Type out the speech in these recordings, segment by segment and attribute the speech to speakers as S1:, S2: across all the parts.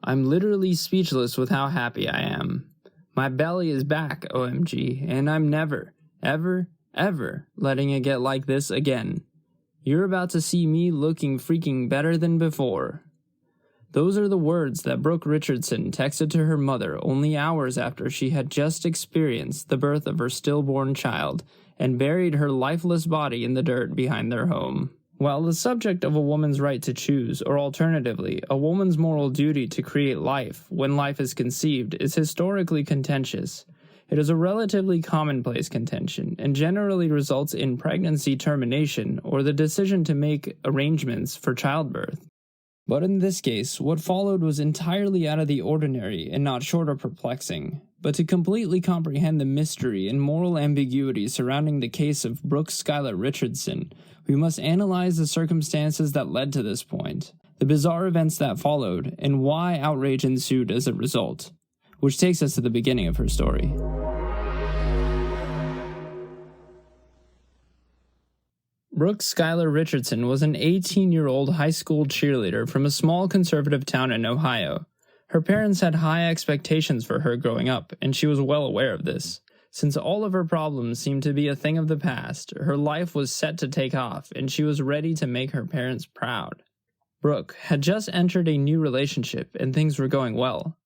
S1: I'm literally speechless with how happy I am. My belly is back, OMG, and I'm never, ever, ever letting it get like this again. You're about to see me looking freaking better than before. Those are the words that Brooke Richardson texted to her mother only hours after she had just experienced the birth of her stillborn child and buried her lifeless body in the dirt behind their home. While the subject of a woman's right to choose, or alternatively, a woman's moral duty to create life when life is conceived, is historically contentious, it is a relatively commonplace contention and generally results in pregnancy termination or the decision to make arrangements for childbirth. But in this case, what followed was entirely out of the ordinary and not short of perplexing. But to completely comprehend the mystery and moral ambiguity surrounding the case of Brooke Skylar Richardson, we must analyze the circumstances that led to this point, the bizarre events that followed, and why outrage ensued as a result, which takes us to the beginning of her story. Brooke Skylar Richardson was an 18-year-old high school cheerleader from a small conservative town in Ohio. Her parents had high expectations for her growing up, and she was well aware of this. Since all of her problems seemed to be a thing of the past, her life was set to take off, and she was ready to make her parents proud. Brooke had just entered a new relationship, and things were going well.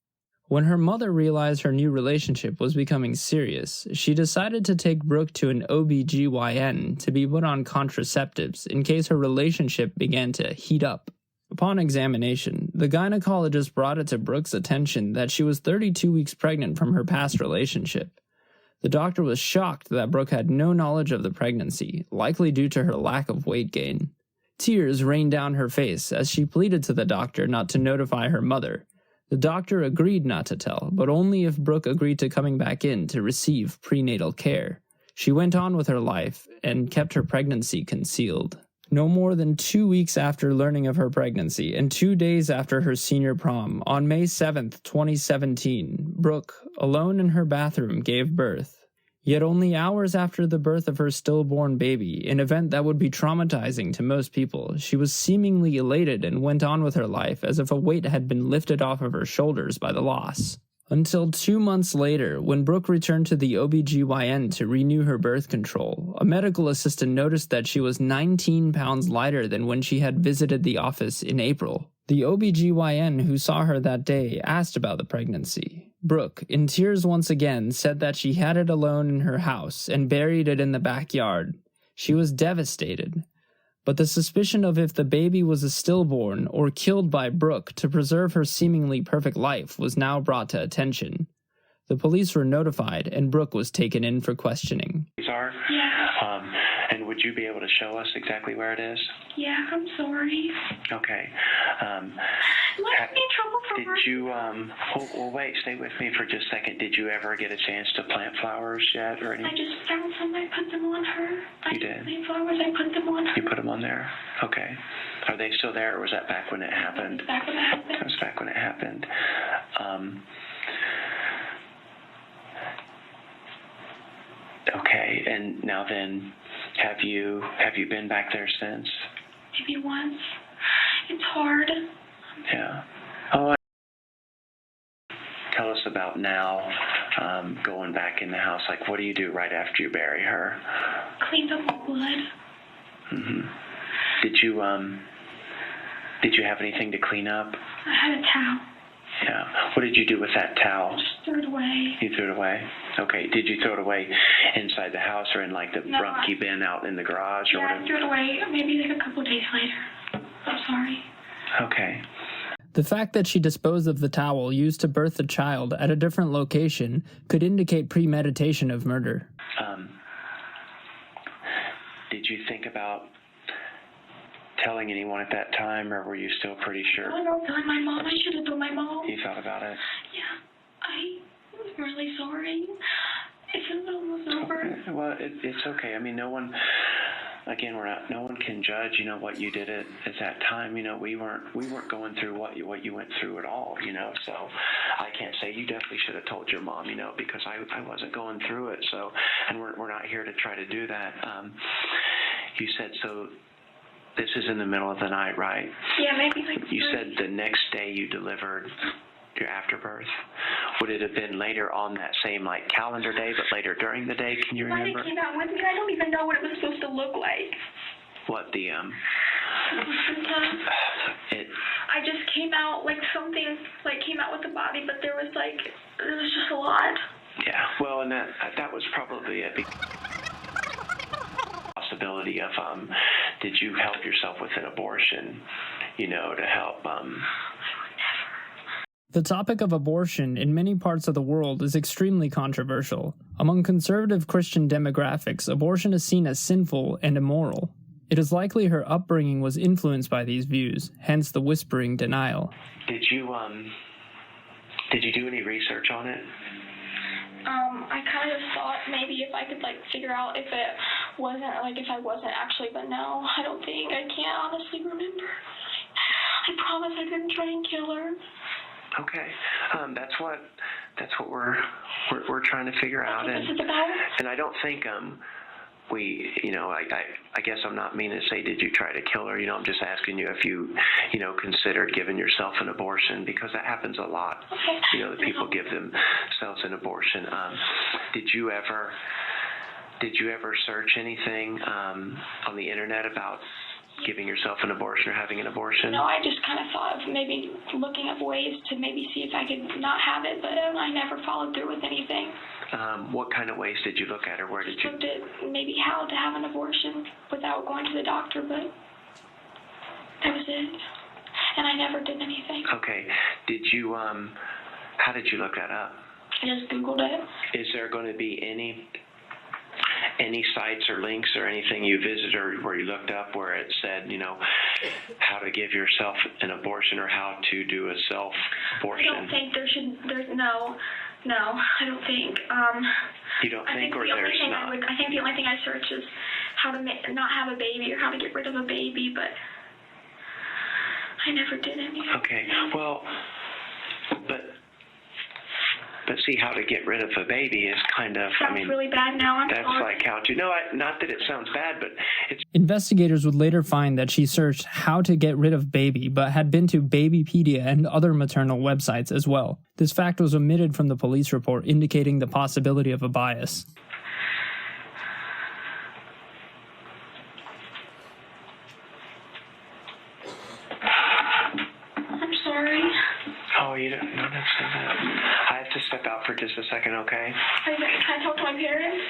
S1: When her mother realized her new relationship was becoming serious, she decided to take Brooke to an OB/GYN to be put on contraceptives in case her relationship began to heat up. Upon examination, the gynecologist brought it to Brooke's attention that she was 32 weeks pregnant from her past relationship. The doctor was shocked that Brooke had no knowledge of the pregnancy, likely due to her lack of weight gain. Tears rained down her face as she pleaded to the doctor not to notify her mother. The doctor agreed not to tell, but only if Brooke agreed to coming back in to receive prenatal care. She went on with her life and kept her pregnancy concealed. No more than 2 weeks after learning of her pregnancy and 2 days after her senior prom, on May 7th, 2017, Brooke, alone in her bathroom, gave birth. Yet only hours after the birth of her stillborn baby, an event that would be traumatizing to most people, she was seemingly elated and went on with her life as if a weight had been lifted off of her shoulders by the loss. Until 2 months later, when Brooke returned to the OB/GYN to renew her birth control, a medical assistant noticed that she was 19 pounds lighter than when she had visited the office in April. The OB/GYN who saw her that day asked about the pregnancy. Brooke, in tears once again, said that she had it alone in her house and buried it in the backyard. She was devastated. But the suspicion of if the baby was a stillborn or killed by Brooke to preserve her seemingly perfect life was now brought to attention. The police were notified and Brooke was taken in for questioning.
S2: Yeah. And would you be able to show us exactly where it is?
S3: Yeah, I'm sorry.
S2: Okay.
S3: Let me in trouble for
S2: Did you, well, wait, stay with me for just a second. Did you ever get a chance to plant flowers yet or anything?
S3: I just found some, I put them on her.
S2: You did?
S3: Plant flowers, I put them on her.
S2: You put them on there? Okay. Are they still there or was that back when it happened?
S3: Back when it happened.
S2: That was back when it happened. Okay, and now then, have you been back there since?
S3: Maybe once. It's hard.
S2: Yeah. Oh, tell us about now, going back in the house. Like, what do you do right after you bury her?
S3: Cleaned up the blood.
S2: Mm-hmm. Did you have anything to clean up?
S3: I had a towel.
S2: Yeah. What did you do with that towel?
S3: Just threw it away.
S2: You threw it away? Okay. Did you throw it away inside the house or in like the Rumpke bin out in the garage or whatever?
S3: I threw it away maybe like a couple days later. I'm sorry.
S2: Okay.
S1: The fact that she disposed of the towel used to birth the child at a different location could indicate premeditation of murder.
S2: Did you think about telling anyone at that time, or were you still pretty sure?
S3: I don't telling my mom. I should have told my mom.
S2: You thought about it?
S3: Yeah. I'm really sorry. It's almost over.
S2: Okay. Well, it's okay. I mean, no one can judge, what you did at that time. We weren't going through what you went through at all, so I can't say you definitely should have told your mom, because I wasn't going through it. So, and we're not here to try to do that. You said, so this is in the middle of the night, right?
S3: Yeah, maybe like
S2: You said the next day you delivered your afterbirth? Would it have been later on that same calendar day, but later during the day? Can you remember?
S3: It came out with me. I don't even know what it was supposed to look like.
S2: What the
S3: I just came out something came out with the body, but there was just a lot.
S2: Yeah. Well, and that was probably a big possibility of did you help yourself with an abortion? To help.
S1: The topic of abortion in many parts of the world is extremely controversial. Among conservative Christian demographics, abortion is seen as sinful and immoral. It is likely her upbringing was influenced by these views, hence the whispering denial.
S2: Did you do any research on it?
S3: I kind of thought maybe if I could figure out if it wasn't if I wasn't actually, but no, I don't think. I can't honestly remember. I promise I didn't try and kill her.
S2: Okay, that's what we're trying to figure out,
S3: That's what this is about.
S2: And I don't think I guess I'm not meaning to say did you try to kill her. I'm just asking you if you considered giving yourself an abortion, because that happens a lot.
S3: Okay.
S2: That people give themselves an abortion. Did you ever search anything on the internet about giving yourself an abortion or having an abortion?
S3: No, I just kind of thought of maybe looking up ways to maybe see if I could not have it, but I never followed through with anything.
S2: What kind of ways did you look at, or where did you?
S3: Looked at maybe how to have an abortion without going to the doctor, but that was it. And I never did anything.
S2: Okay. Did you, how did you look that up?
S3: I just Googled it.
S2: Is there going to be any sites or links or anything you visited or where you looked up where it said, how to give yourself an abortion or how to do a self-abortion?
S3: I don't think no, I don't think.
S2: You don't think, or there's not?
S3: I think the only thing I searched is how to not have a baby or how to get rid of a baby, but I never did any.
S2: Okay, well, but see, how to get rid of a baby is kind of,
S3: sounds really bad now. I'm
S2: that's
S3: sorry.
S2: how to, not that it sounds bad, but it's...
S1: Investigators would later find that she searched how to get rid of baby, but had been to Babypedia and other maternal websites as well. This fact was omitted from the police report, indicating the possibility of a bias.
S3: I'm sorry.
S2: Oh, you don't, no, that's I have to step out for just a second, okay?
S3: Can I talk to my parents?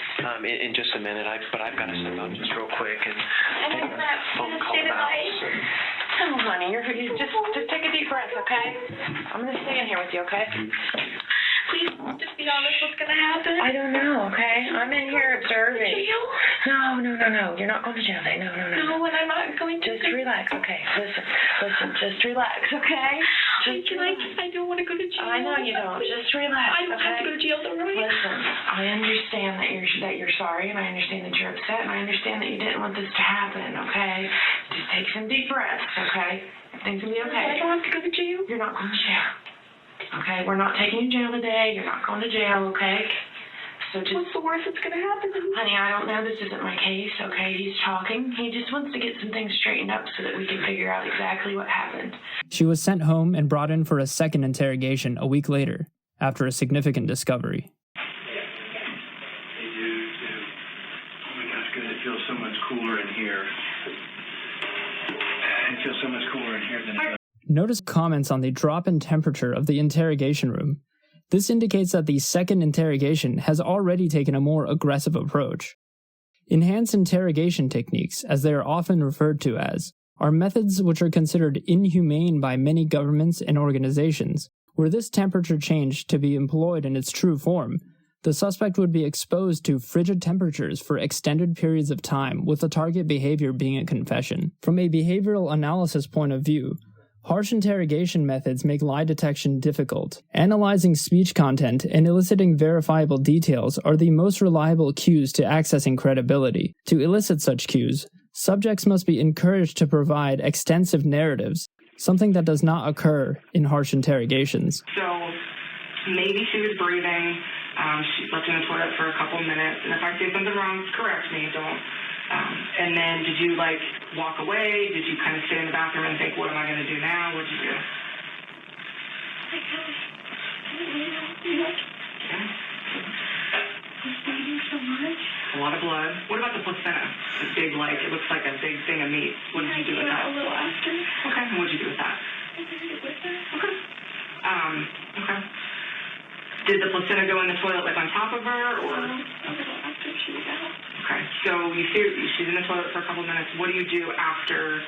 S2: In just a minute, but I've got to step out just real quick and
S3: I'm
S2: take a phone call
S3: stay
S2: back.
S3: tonight.
S4: Oh, honey, you just take a deep breath, okay? I'm gonna stay in here with you, okay?
S3: Please, just be honest. What's gonna happen?
S4: I don't know, okay? I'm in here observing.
S3: Jail?
S4: No. You're not going to jail today. No.
S3: No, and I'm not going to.
S4: Just relax, okay? Listen. Just relax, okay?
S3: I don't want to go to jail.
S4: I know you don't. Just relax,
S3: I don't have to go to jail, though, right?
S4: Listen, I understand that you're sorry, and I understand that you're upset, and I understand that you didn't want this to happen, okay? Just take some deep breaths, okay? Everything's gonna be okay.
S3: I don't have to go to jail.
S4: You're not going to jail. Okay, we're not taking you to jail today. You're not going to jail, okay? So just...
S3: What's the worst that's going to happen?
S4: Honey, I don't know. This isn't my case, okay? He's talking. He just wants to get some things straightened up so that we can figure out exactly what happened.
S1: She was sent home and brought in for a second interrogation a week later, after a significant discovery.
S5: They do, too. Oh my gosh, good. It feels so much cooler in here. It feels so much cooler in here than it does.
S1: Notice comments on the drop in temperature of the interrogation room. This indicates that the second interrogation has already taken a more aggressive approach. Enhanced interrogation techniques, as they are often referred to as, are methods which are considered inhumane by many governments and organizations. Were this temperature change to be employed in its true form, the suspect would be exposed to frigid temperatures for extended periods of time, with the target behavior being a confession. From a behavioral analysis point of view, harsh interrogation methods make lie detection difficult. Analyzing speech content and eliciting verifiable details are the most reliable cues to accessing credibility. To elicit such cues, subjects must be encouraged to provide extensive narratives, something that does not occur in harsh interrogations.
S6: So maybe she was breathing. She slept in the toilet for a couple minutes. And if I say something wrong, correct me. Don't. And then did you, walk away? Did you kind of sit in the bathroom and think, what am I going to do now? What did you do? like, it looks like a big thing of meat. What did you do with that?
S3: A little after.
S6: Okay, and what did you do with that?
S3: I did it with her.
S6: Okay. Okay. Did the placenta go in the toilet, like, on top of her, or?
S3: A little after she was out.
S6: Okay, so you see she's in the toilet for a couple minutes. What do you do after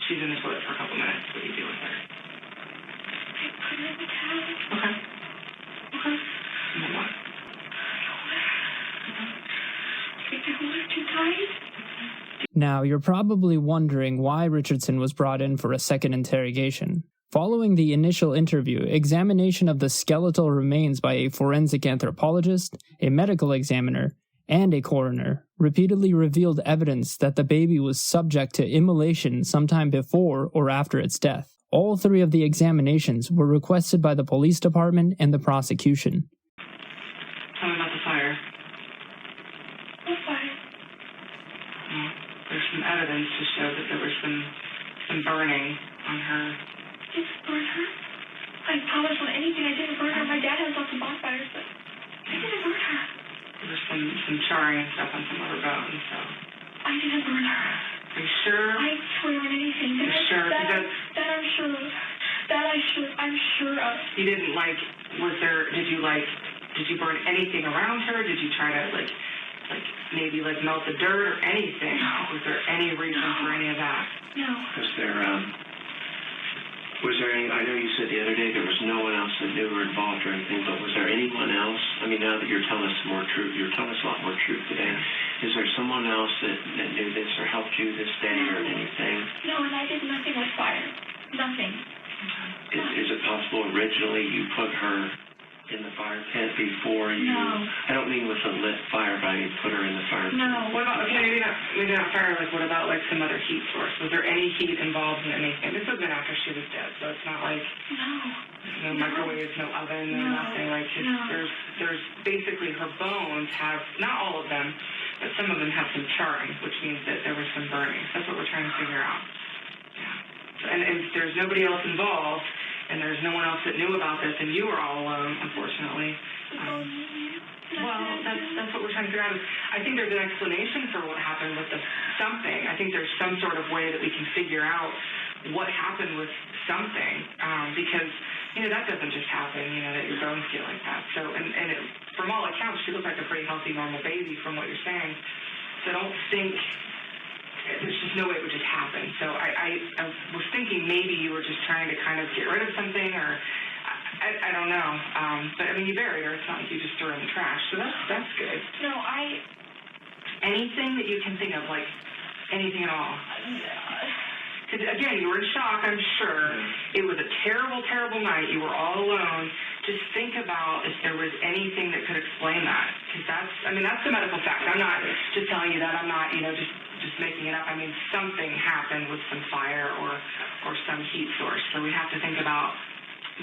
S6: she's in the toilet for a couple minutes? What do you do with her?
S3: I put her in the towel.
S6: Okay. Okay. And then what?
S3: I hold her too tight.
S1: Now, you're probably wondering why Richardson was brought in for a second interrogation. Following the initial interview, examination of the skeletal remains by a forensic anthropologist, a medical examiner, and a coroner repeatedly revealed evidence that the baby was subject to immolation sometime before or after its death. All three of the examinations were requested by the police department and the prosecution.
S6: Tell me about the fire.
S3: What fire?
S6: Well, there's some evidence to show that there was some burning on her.
S3: Didn't burn her. I promise on anything I didn't burn her. My dad has lots of bonfires, but I didn't burn her.
S6: There was some charring and stuff on some of her bones, so.
S3: I didn't burn her.
S6: Are you sure?
S3: I swear on anything.
S6: You're sure?
S3: That I'm sure of. I'm sure of.
S6: You didn't, like, did you burn anything around her? Did you try to, like maybe, like, melt the dirt or anything?
S3: No.
S6: Was there any reason for any of that?
S3: No.
S2: Was there any, I know you said the other day there was no one else that knew or involved or anything, but was there anyone else? I mean, now that you're telling us more truth, you're telling us a lot more truth today. Is there someone else that knew this or helped you this day or anything?
S3: No, and I did nothing with fire. Nothing.
S2: Is it possible originally you put her in the fire pit before you?
S3: No.
S2: I don't mean with a lit fire, but I mean put her in the fire pit.
S3: No.
S6: What about, okay, maybe not fire, like, what about, like, some other heat source? Was there any heat involved in anything? This was been after she was dead, so it's not like no microwaves, no oven, no nothing. Like, there's basically her bones have, not all of them, but some of them have some charring, which means that there was some burning. So that's what we're trying to figure out. Yeah. And if there's nobody else involved, and there's no one else that knew about this, and you were all alone, unfortunately. Well, that's what we're trying to figure out. I think there's an explanation for what happened with the something. I think there's some sort of way that we can figure out what happened with something, because, that doesn't just happen, that your bones get like that. So, from all accounts, she looked like a pretty healthy, normal baby from what you're saying. So I don't think, there's just no way it would just happen. So I was thinking maybe you were just trying to kind of get rid of something, or I don't know. But I mean, you buried her. It's not like you just threw her in the trash. So that's good.
S3: No,
S6: anything that you can think of, like anything at all. Because again, you were in shock, I'm sure. It was a terrible, terrible night. You were all alone. Just think about if there was anything that could explain that. Because that's the medical fact. I'm not just telling you that. I'm not, just making it up. I mean, something happened with some fire or some heat source. So we have to think about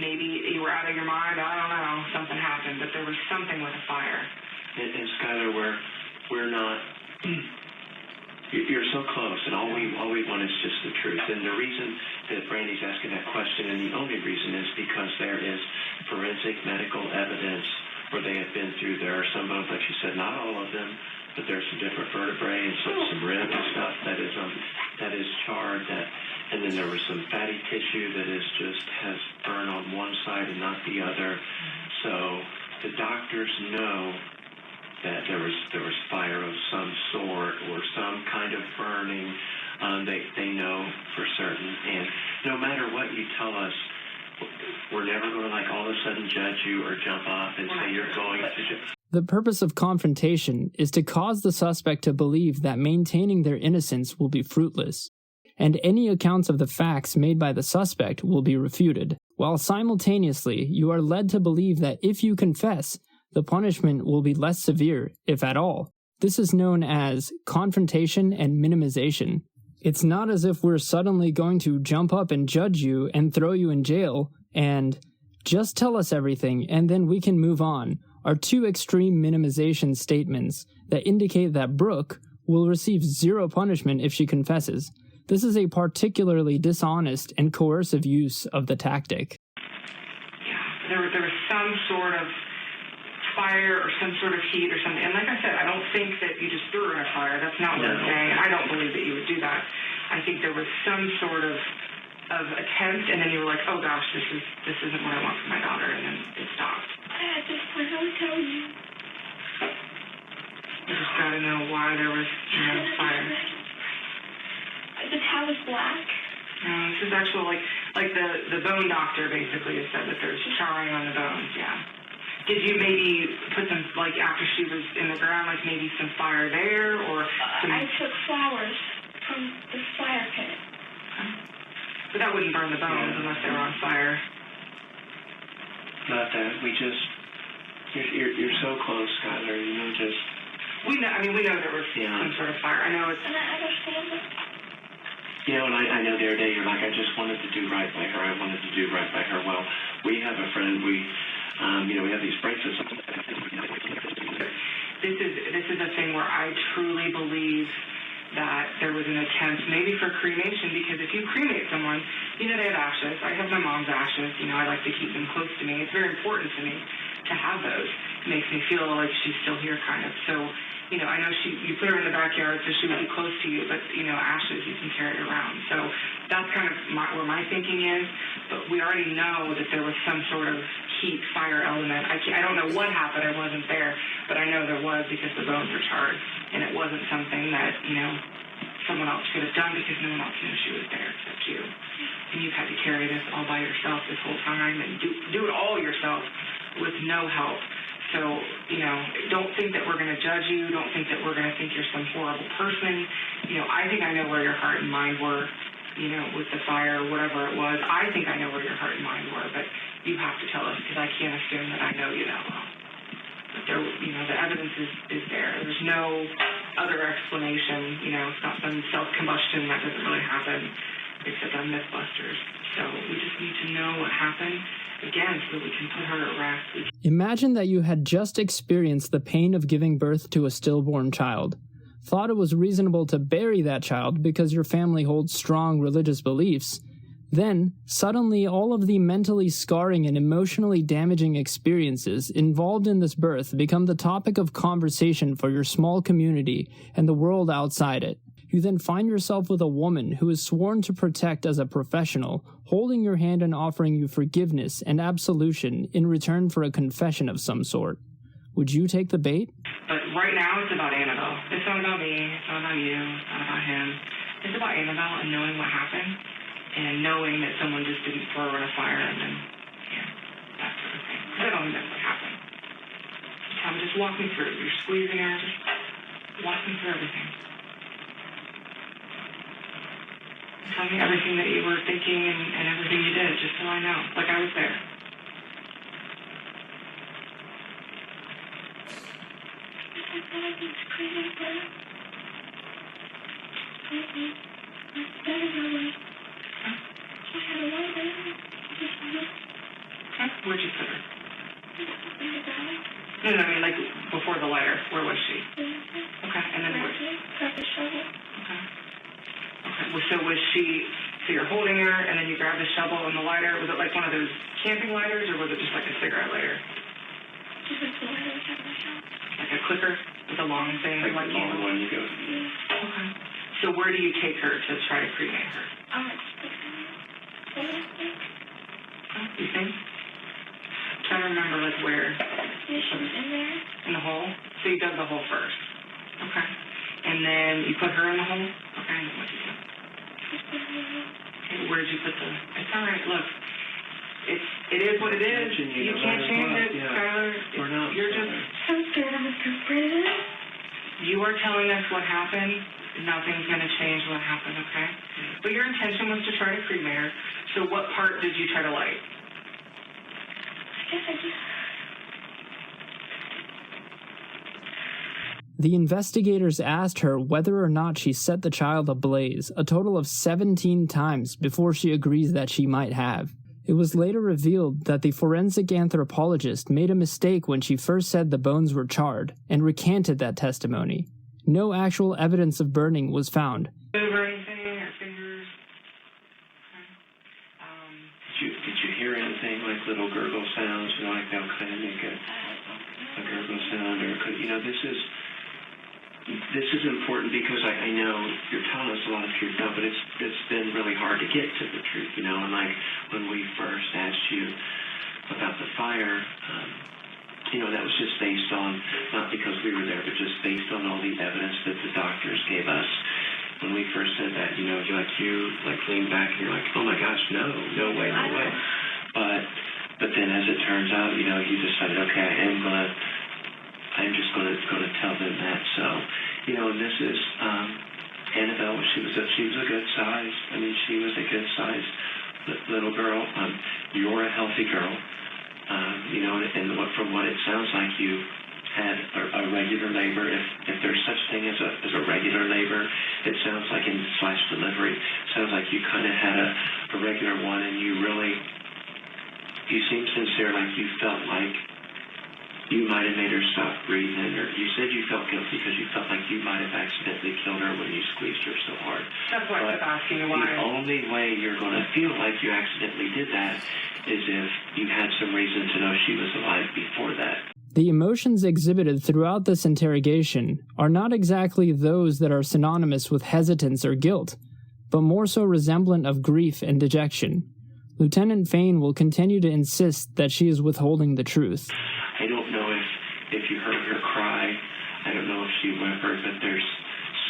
S6: maybe you were out of your mind. I don't know. Something happened, but there was something with a fire.
S2: And Skylar, we're not. You're so close, and all we want is just the truth. And the reason that Brandy's asking that question, and the only reason, is because there is forensic medical evidence where they have been through. There are some bones, like she said, not all of them, but there's some different vertebrae and some ribs and stuff that is charred. And then there was some fatty tissue that has burn on one side and not the other. So the doctors know that there was fire of some sort or some kind of burning. They know for certain. And no matter what you tell us, we're never going to all of a sudden judge you or jump off and say you're going to.
S1: The purpose of confrontation is to cause the suspect to believe that maintaining their innocence will be fruitless, and any accounts of the facts made by the suspect will be refuted, while simultaneously you are led to believe that if you confess, the punishment will be less severe, if at all. This is known as confrontation and minimization. It's not as if we're suddenly going to jump up and judge you and throw you in jail and just tell us everything and then we can move on, are two extreme minimization statements that indicate that Brooke will receive zero punishment if she confesses. This is a particularly dishonest and coercive use of the tactic.
S6: Yeah, there was some sort of fire or some sort of heat or something. And like I said, I don't think that you just threw her in a fire. That's not what I'm saying. I don't believe that you would do that. I think there was some sort of attempt, and then you were like, oh gosh, this isn't what I want for my daughter, and then it stopped.
S3: At this point, I would tell you.
S6: You just gotta know why there was, fire.
S3: The towel is black.
S6: No, this is actually like the bone doctor basically has said that there's charring on the bones, yeah. Did you maybe put some, like after she was in the ground, like maybe some fire there, or some...
S3: I took flowers from the fire pit.
S6: Okay. But that wouldn't burn the bones unless they were on fire.
S2: Not that. We just... You're so close, Skylar, just...
S6: We know there was some sort of fire. I know it's...
S3: And I understand it.
S2: And I know the other day you're like, I just wanted to do right by her. I wanted to do right by her. Well, we have a friend. We have these bracelets.
S6: This is a thing where I truly believe that there was an attempt maybe for cremation, because if you cremate someone, they have ashes. I have my mom's ashes. I like to keep them close to me. It's very important to me to have those. It makes me feel like she's still here, kind of. So, I know you put her in the backyard so she would be close to you, but, ashes, you can carry around. So that's kind of where my thinking is. But we already know that there was some sort of heat, fire element. I don't know what happened. I wasn't there. But I know there was, because the bones were charred. And it wasn't something that, someone else could have done, because no one else knew she was there except you. And you've had to carry this all by yourself this whole time and do it all yourself with no help. So, don't think that we're going to judge you. Don't think that we're going to think you're some horrible person. I think I know where your heart and mind were, with the fire or whatever it was. I think I know where your heart and mind were, but you have to tell us, because I can't assume that I know you that well. But there, the evidence is there. There's no other explanation. It's not some self-combustion that doesn't really happen, except on Mythbusters. So we just need to know what happened, again, so that we can put her at rest.
S1: Imagine that you had just experienced the pain of giving birth to a stillborn child, thought it was reasonable to bury that child because your family holds strong religious beliefs. Then, suddenly, all of the mentally scarring and emotionally damaging experiences involved in this birth become the topic of conversation for your small community and the world outside it. You then find yourself with a woman who is sworn to protect as a professional, holding your hand and offering you forgiveness and absolution in return for a confession of some sort. Would you take the bait?
S6: But right now, it's about Annabelle. It's not about me. It's not about you. It's not about him. It's about Annabelle and knowing what happened, and knowing that someone just didn't throw her in a fire and then, that sort of thing. I don't think that's what happened. Just walk me through. You're squeezing her. Just walk me through everything. Tell me everything that you were thinking and everything you did, just so I know. Like I was there.
S3: I thought I was crazy, but that is my way. I had a lot of
S6: Where'd you put her?
S3: in the valley.
S6: No, I mean, like, before the lighter. Where was she? Okay, and then where?
S3: Grab the shovel.
S6: Okay. Well, so was she, so you're holding her, and then you grab the shovel and the lighter. Was it like one of those camping lighters, or was it just like a cigarette lighter?
S3: Just like the lighter we have in the house.
S6: Like a clicker with a long thing?
S2: Like the long one you go.
S6: Okay. So where do you take her to try to cremate her? You think? I'm trying to remember, like, where?
S3: Yeah, she was in there.
S6: In the hole? So you dug the hole first. Okay. And then you put her in the hole? Okay, and then what did you do? Okay, where did you put the... It's all right, look. It is what it is. You can't change it, Skylar. You're just...
S3: I'm scared I'm so afraid of it.
S6: You are telling us what happened. Nothing's going to change what happened, okay? But your intention was to try to cremate her. So what part did you try to light?
S3: I guess I just...
S1: The investigators asked her whether or not she set the child ablaze a total of 17 times before she agrees that she might have. It was later revealed that the forensic anthropologist made a mistake when she first said the bones were charred and recanted that testimony. No actual evidence of burning was found.
S6: Move or anything, or fingers?
S2: Did you hear anything like little gurgle sounds? Like they'll kind of make it? a gurgle sound, or this is important because I know you're telling us a lot of truth now, but it's been really hard to get to the truth, and like when we first asked you about the fire, that was just based on, not because we were there, but just based on all the evidence that the doctors gave us. When we first said that, you leaned back and you're like, oh my gosh, no way. But then as it turns out, you decided, okay, I'm just gonna tell them that. So, and this is Annabelle. She was a good size. I mean, she was a good size little girl. You're a healthy girl. And from what it sounds like, you had a regular labor. If there's such thing as a regular labor, it sounds like in / delivery, sounds like you kind of had a regular one, and you seem sincere, like you felt like you might have made her stop breathing, or you said you felt guilty because you felt like you might have accidentally killed her when you squeezed her so hard.
S6: That's why I kept asking you why.
S2: The only way you're going to feel like you accidentally did that is if you had some reason to know she was alive before that.
S1: The emotions exhibited throughout this interrogation are not exactly those that are synonymous with hesitance or guilt, but more so resemblant of grief and dejection. Lieutenant Fain will continue to insist that she is withholding the truth.
S2: I don't know if you heard her cry. I don't know if she whimpered, but there's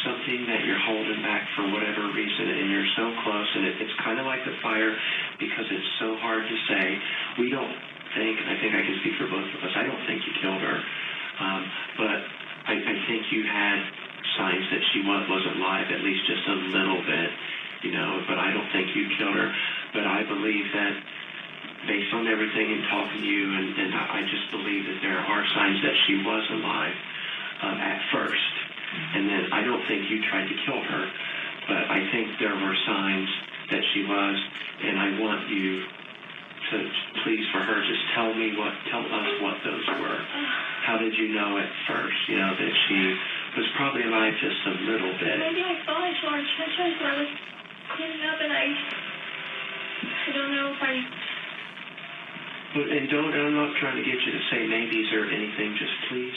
S2: something that you're holding back for whatever reason, and you're so close, and it's kind of like the fire because it's so hard to say. We don't think, and I think I can speak for both of us, I don't think you killed her, but I think you had signs that she wasn't alive, at least just a little bit, but I don't think you killed her. But I believe that based on everything and talking to you, and I just believe that there are signs that she was alive at first. And then I don't think you tried to kill her, but I think there were signs that she was, and I want you to please, for her, just tell us what those were. How did you know at first, that she was probably alive just a little bit?
S3: Maybe I thought I saw her chest when I was cleaning up, and I don't know if I...
S2: And I'm not trying to get you to say maybes or anything. Just please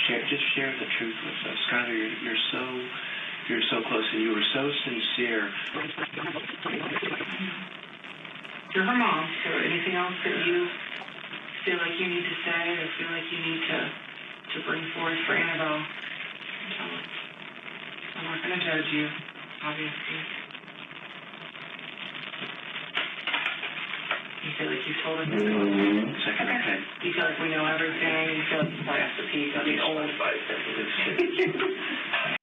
S2: share the truth with us, Skylar. You're so close, and you were so sincere.
S6: You're her mom, so anything else that you feel like you need to say or feel like you need to bring forth for Annabelle, tell us. I'm not going to judge you, obviously. You feel like you've told us everything?
S2: Second, okay.
S6: You feel like we know everything? You feel like you probably have to pee? I mean, only 5 seconds.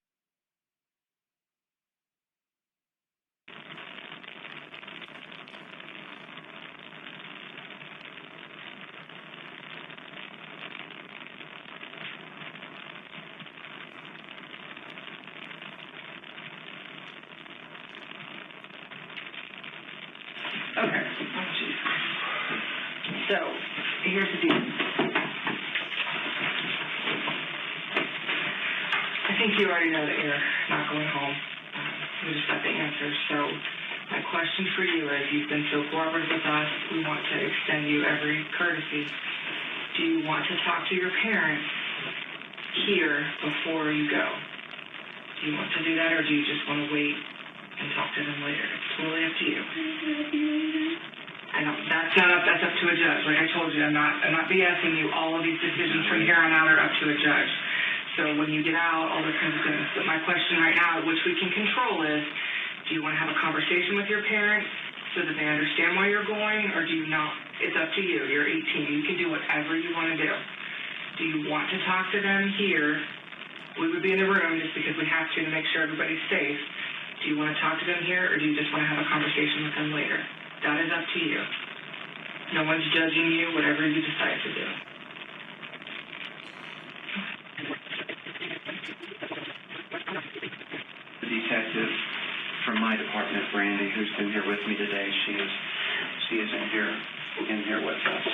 S6: Okay. Oh, geez. So, here's the deal. I think you already know that you're not going home. We just got the answer. So, my question for you is, you've been so cooperative with us, we want to extend you every courtesy. Do you want to talk to your parents here before you go? Do you want to do that, or do you just want to wait and talk to them later? It's totally up to you. I don't. That's up to a judge. Like I told you, I'm not BSing you. All of these decisions from here on out are up to a judge. So when you get out, all those kinds of things. But my question right now, which we can control, is: do you want to have a conversation with your parents so that they understand why you're going, or do you not? It's up to you. You're 18. You can do whatever you want to do. Do you want to talk to them here? We would be in the room just because we have to make sure everybody's safe. Do you want to talk to them here, or do you just want to have a conversation with them later? That is up to you. No one's judging you, whatever you decide to do.
S2: The detective from my department, Brandy, who's been here with me today, she is in here with us.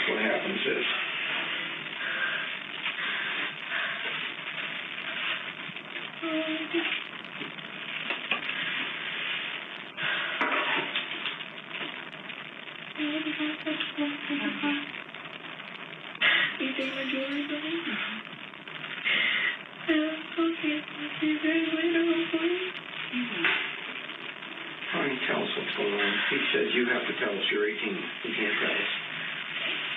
S2: What happens is
S3: You take my jewelry from me? Okay. See you guys later, hopefully.
S5: Honey, tell us what's going on. He says you have to tell us. You're 18. You can't tell us.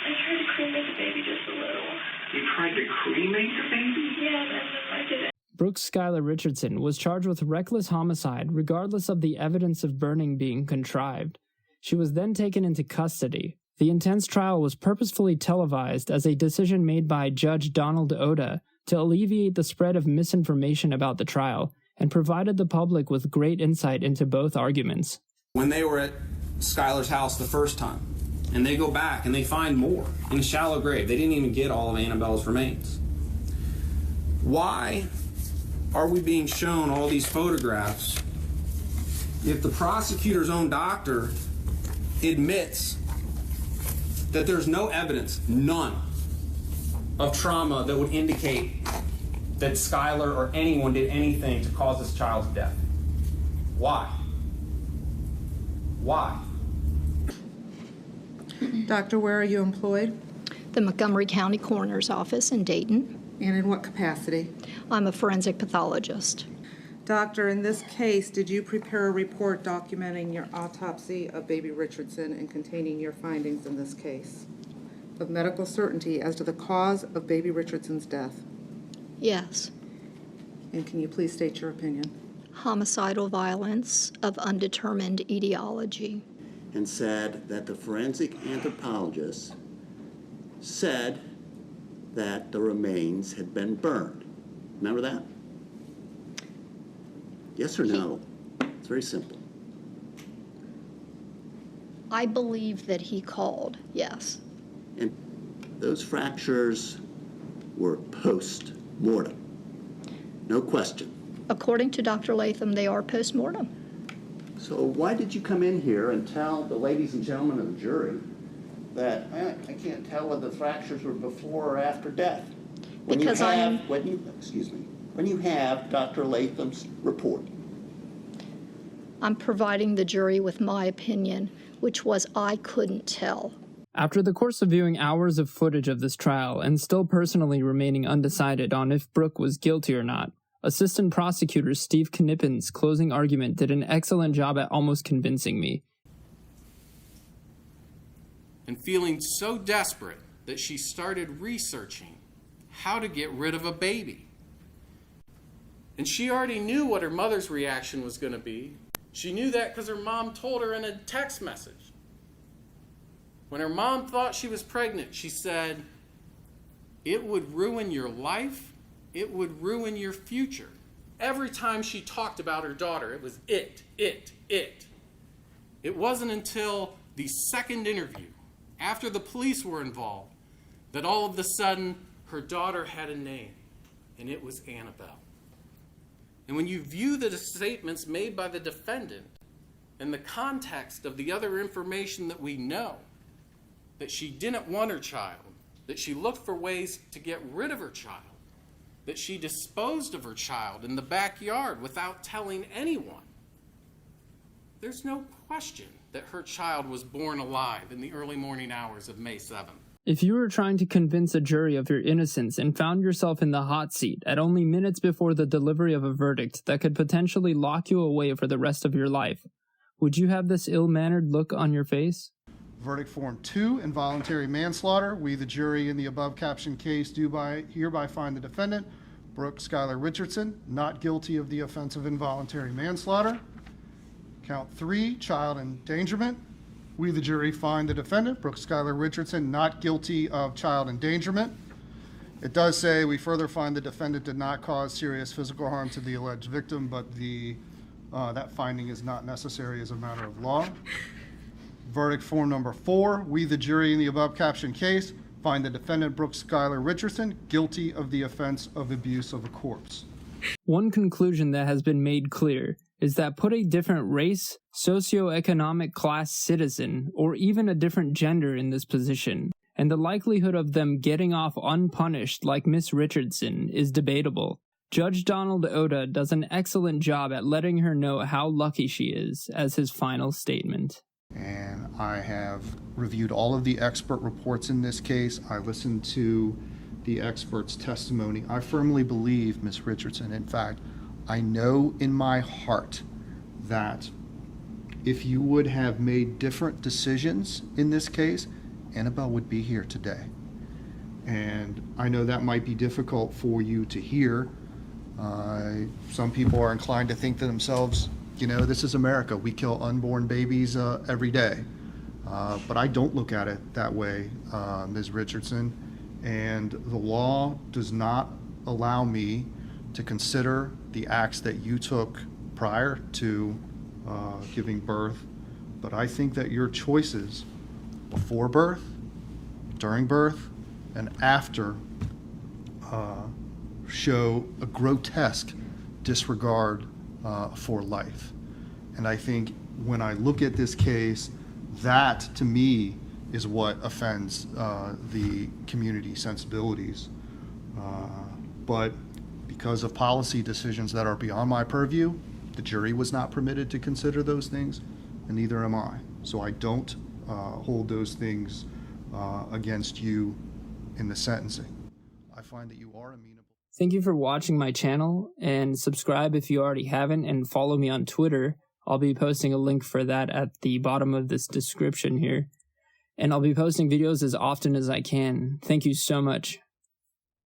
S3: I tried to cremate the baby just a little.
S5: You tried to cremate the baby?
S3: Yeah, and then I did it.
S1: Brooke Skylar Richardson was charged with reckless homicide regardless of the evidence of burning being contrived. She was then taken into custody. The intense trial was purposefully televised as a decision made by Judge Donald Oda to alleviate the spread of misinformation about the trial and provided the public with great insight into both arguments.
S7: When they were at Skylar's house the first time, and they go back and they find more in a shallow grave, they didn't even get all of Annabelle's remains. Why are we being shown all these photographs if the prosecutor's own doctor admits that there's no evidence, none, of trauma that would indicate that Skylar or anyone did anything to cause this child's death? Why? Why?
S8: Doctor, where are you employed?
S9: The Montgomery County Coroner's Office in Dayton.
S8: And in what capacity?
S9: I'm a forensic pathologist.
S8: Doctor, in this case, did you prepare a report documenting your autopsy of baby Richardson and containing your findings in this case of medical certainty as to the cause of baby Richardson's death?
S9: Yes.
S8: And can you please state your opinion?
S9: Homicidal violence of undetermined etiology.
S10: And said that the forensic anthropologist said that the remains had been burned. Remember that? Yes or no? It's very simple.
S9: I believe that he called, yes.
S10: And those fractures were post-mortem. No question.
S9: According to Dr. Latham, they are post-mortem.
S10: So why did you come in here and tell the ladies and gentlemen of the jury that I can't tell whether the fractures were before or after death? When you have Dr. Latham's report.
S9: I'm providing the jury with my opinion, which was I couldn't tell.
S1: After the course of viewing hours of footage of this trial and still personally remaining undecided on if Brooke was guilty or not, Assistant Prosecutor Steve Knippen's closing argument did an excellent job at almost convincing me.
S7: And feeling so desperate that she started researching how to get rid of a baby. And she already knew what her mother's reaction was going to be. She knew that because her mom told her in a text message. When her mom thought she was pregnant, she said, "It would ruin your life. It would ruin your future." Every time she talked about her daughter, it was it. It wasn't until the second interview, after the police were involved, that all of a sudden her daughter had a name, and it was Annabelle. And when you view the statements made by the defendant in the context of the other information that we know, that she didn't want her child, that she looked for ways to get rid of her child, that she disposed of her child in the backyard without telling anyone, there's no question that her child was born alive in the early morning hours of May 7th.
S1: If you were trying to convince a jury of your innocence and found yourself in the hot seat at only minutes before the delivery of a verdict that could potentially lock you away for the rest of your life, would you have this ill-mannered look on your face?
S11: Verdict Form 2, involuntary manslaughter. We, the jury, in the above captioned case, do hereby find the defendant, Brooke Skylar Richardson, not guilty of the offense of involuntary manslaughter. Count 3, child endangerment. We, the jury, find the defendant, Brooke Skylar Richardson, not guilty of child endangerment. It does say we further find the defendant did not cause serious physical harm to the alleged victim, but that finding is not necessary as a matter of law. Verdict Form number 4, we, the jury, in the above captioned case, find the defendant, Brooke Skylar Richardson, guilty of the offense of abuse of a corpse.
S1: One conclusion that has been made clear is that put a different race, socioeconomic class citizen, or even a different gender in this position, and the likelihood of them getting off unpunished like Miss Richardson is debatable. Judge Donald Oda does an excellent job at letting her know how lucky she is as his final statement.
S11: And I have reviewed all of the expert reports in this case. I listened to the expert's testimony. I firmly believe, Ms. Richardson, in fact, I know in my heart that if you would have made different decisions in this case, Annabelle would be here today. And I know that might be difficult for you to hear. Some people are inclined to think to themselves, you know, this is America. We kill unborn babies every day. But I don't look at it that way, Ms. Richardson. And the law does not allow me to consider the acts that you took prior to giving birth. But I think that your choices before birth, during birth, and after show a grotesque disregard for life. And I think when I look at this case, that to me is what offends the community sensibilities. But because of policy decisions that are beyond my purview, the jury was not permitted to consider those things, and neither am I. So I don't hold those things against you in the sentencing. I find that you are amenable.
S1: Thank you for watching my channel, and subscribe if you already haven't, and follow me on Twitter. I'll be posting a link for that at the bottom of this description here. And I'll be posting videos as often as I can. Thank you so much.